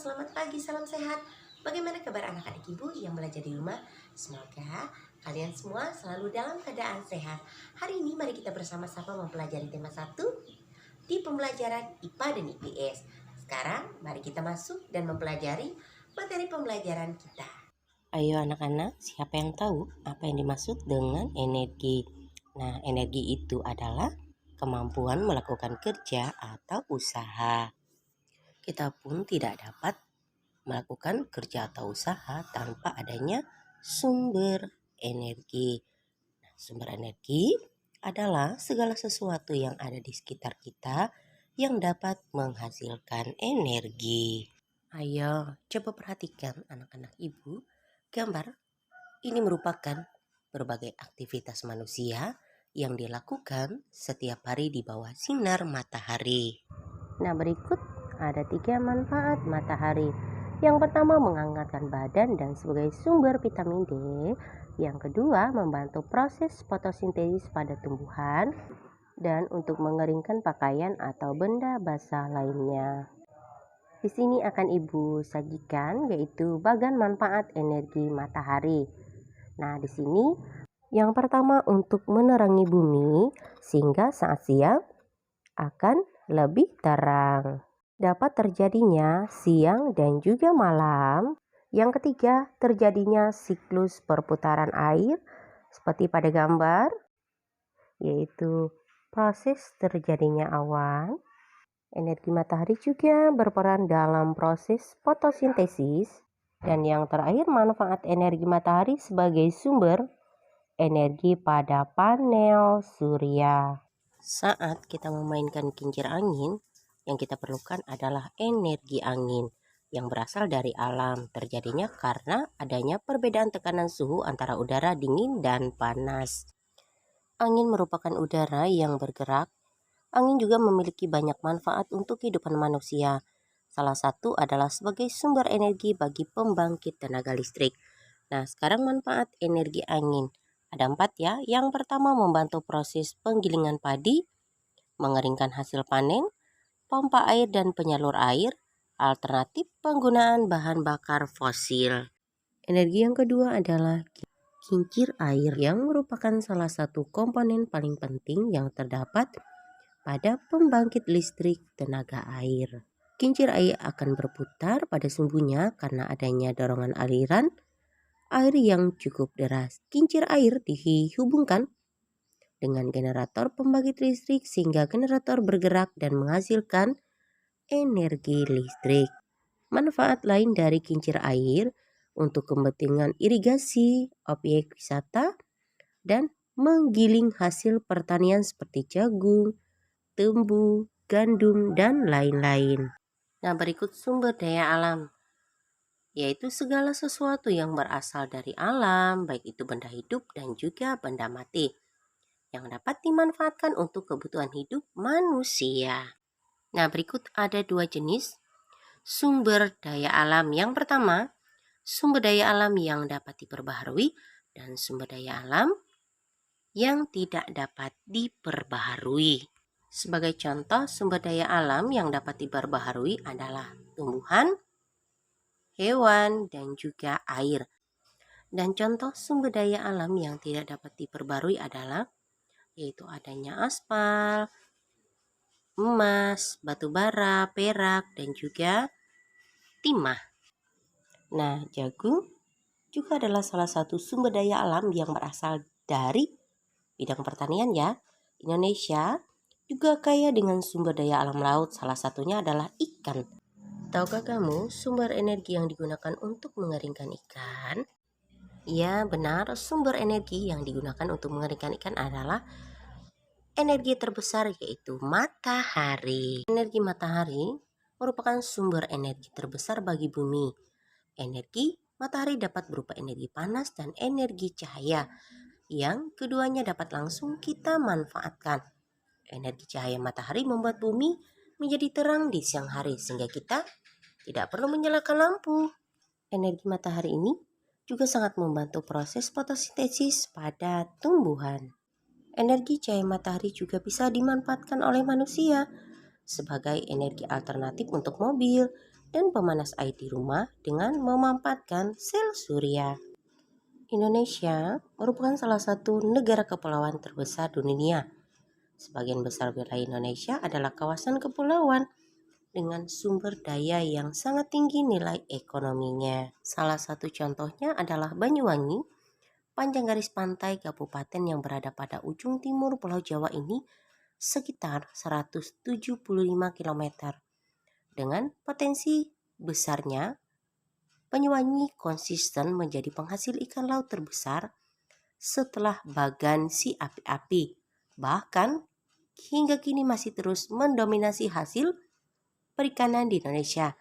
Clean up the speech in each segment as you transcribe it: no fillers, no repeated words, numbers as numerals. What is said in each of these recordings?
selamat pagi, salam sehat. Bagaimana kabar anak-adik ibu yang belajar di rumah? Semoga kalian semua selalu dalam keadaan sehat. Hari ini mari kita bersama-sama mempelajari tema 1 di pembelajaran IPA dan IPS. Sekarang mari kita masuk dan mempelajari materi pembelajaran kita. Ayo anak-anak, siapa yang tahu apa yang dimaksud dengan energi? Nah, energi itu adalah kemampuan melakukan kerja atau usaha. Kita pun tidak dapat melakukan kerja atau usaha tanpa adanya sumber energi. Sumber energi adalah segala sesuatu yang ada di sekitar kita yang dapat menghasilkan energi. Ayo, coba perhatikan anak-anak ibu. Gambar ini merupakan berbagai aktivitas manusia yang dilakukan setiap hari di bawah sinar matahari. Nah, berikut ada 3 manfaat matahari. Yang pertama, menghangatkan badan dan sebagai sumber vitamin D. Yang kedua, membantu proses fotosintesis pada tumbuhan dan untuk mengeringkan pakaian atau benda basah lainnya. Di sini akan Ibu sajikan yaitu bagian manfaat energi matahari. Nah, di sini yang pertama untuk menerangi bumi sehingga saat siang akan lebih terang. Dapat terjadinya siang dan juga malam. Yang ketiga, terjadinya siklus perputaran air seperti pada gambar, yaitu proses terjadinya awan. Energi matahari juga berperan dalam proses fotosintesis. Dan yang terakhir, manfaat energi matahari sebagai sumber energi pada panel surya. Saat kita memainkan kincir angin, yang kita perlukan adalah energi angin yang berasal dari alam, terjadinya karena adanya perbedaan tekanan suhu antara udara dingin dan panas. Angin merupakan udara yang bergerak. Angin juga memiliki banyak manfaat untuk kehidupan manusia. Salah satu adalah sebagai sumber energi bagi pembangkit tenaga listrik. Nah, sekarang manfaat energi angin. Ada 4 ya. Yang pertama, membantu proses penggilingan padi, mengeringkan hasil panen, pompa air dan penyalur air, alternatif penggunaan bahan bakar fosil. Energi yang kedua adalah kincir air yang merupakan salah satu komponen paling penting yang terdapat pada pembangkit listrik tenaga air. Kincir air akan berputar pada sumbunya karena adanya dorongan aliran air yang cukup deras. Kincir air dihubungkan dengan generator pembangkit listrik sehingga generator bergerak dan menghasilkan energi listrik. Manfaat lain dari kincir air untuk kepentingan irigasi, objek wisata, dan menggiling hasil pertanian seperti jagung, tebu, gandum, dan lain-lain. Nah, berikut sumber daya alam, yaitu segala sesuatu yang berasal dari alam, baik itu benda hidup dan juga benda mati, yang dapat dimanfaatkan untuk kebutuhan hidup manusia. Nah, berikut ada 2 jenis sumber daya alam. Yang pertama, sumber daya alam yang dapat diperbaharui dan sumber daya alam yang tidak dapat diperbaharui. Sebagai contoh, sumber daya alam yang dapat diperbaharui adalah tumbuhan, hewan, dan juga air. Dan contoh sumber daya alam yang tidak dapat diperbarui adalah yaitu adanya aspal, emas, batu bara, perak, dan juga timah. Nah, jagung juga adalah salah satu sumber daya alam yang berasal dari bidang pertanian ya. Indonesia juga kaya dengan sumber daya alam laut, salah satunya adalah ikan. Tahukah kamu sumber energi yang digunakan untuk mengeringkan ikan? Ya, benar, sumber energi yang digunakan untuk mengeringkan ikan adalah energi terbesar yaitu matahari. Energi matahari merupakan sumber energi terbesar bagi bumi. Energi matahari dapat berupa energi panas dan energi cahaya, yang keduanya dapat langsung kita manfaatkan. Energi cahaya matahari membuat bumi menjadi terang di siang hari sehingga kita tidak perlu menyalakan lampu. Energi matahari ini juga sangat membantu proses fotosintesis pada tumbuhan. Energi cahaya matahari juga bisa dimanfaatkan oleh manusia sebagai energi alternatif untuk mobil dan pemanas air di rumah dengan memanfaatkan sel surya. Indonesia merupakan salah satu negara kepulauan terbesar di dunia. Sebagian besar wilayah Indonesia adalah kawasan kepulauan dengan sumber daya yang sangat tinggi nilai ekonominya. Salah satu contohnya adalah Banyuwangi. Panjang garis pantai kabupaten yang berada pada ujung timur Pulau Jawa ini sekitar 175 km. Dengan potensi besarnya, Banyuwangi konsisten menjadi penghasil ikan laut terbesar setelah Bagan Si Api-api. Bahkan hingga kini masih terus mendominasi hasil perikanan di Indonesia,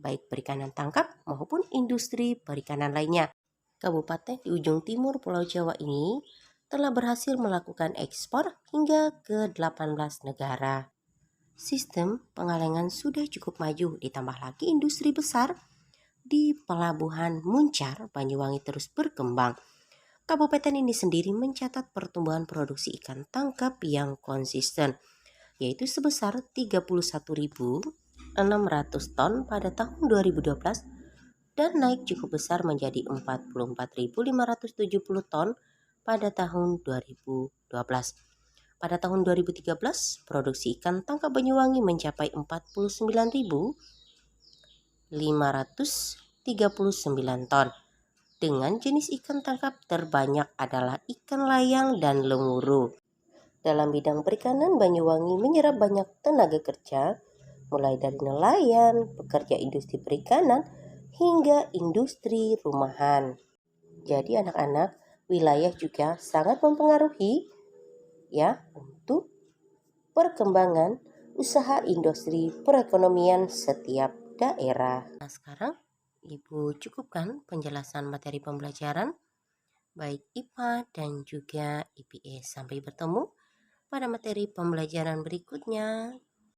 baik perikanan tangkap maupun industri perikanan lainnya. Kabupaten di ujung timur Pulau Jawa ini telah berhasil melakukan ekspor hingga ke 18 negara. Sistem pengalengan sudah cukup maju, ditambah lagi industri besar di Pelabuhan Muncar, Banyuwangi terus berkembang. Kabupaten ini sendiri mencatat pertumbuhan produksi ikan tangkap yang konsisten, yaitu sebesar 31.600 ton pada tahun 2012 dan naik cukup besar menjadi 44.570 ton pada tahun 2012. Pada tahun 2013, produksi ikan tangkap Banyuwangi mencapai 49.539 ton. Dengan jenis ikan tangkap terbanyak adalah ikan layang dan lenguru. Dalam bidang perikanan, Banyuwangi menyerap banyak tenaga kerja, mulai dari nelayan, pekerja industri perikanan, hingga industri rumahan. Jadi anak-anak, wilayah juga sangat mempengaruhi ya untuk perkembangan usaha industri perekonomian setiap daerah. Nah, sekarang Ibu cukupkan penjelasan materi pembelajaran baik IPA dan juga IPS. Sampai bertemu pada materi pembelajaran berikutnya.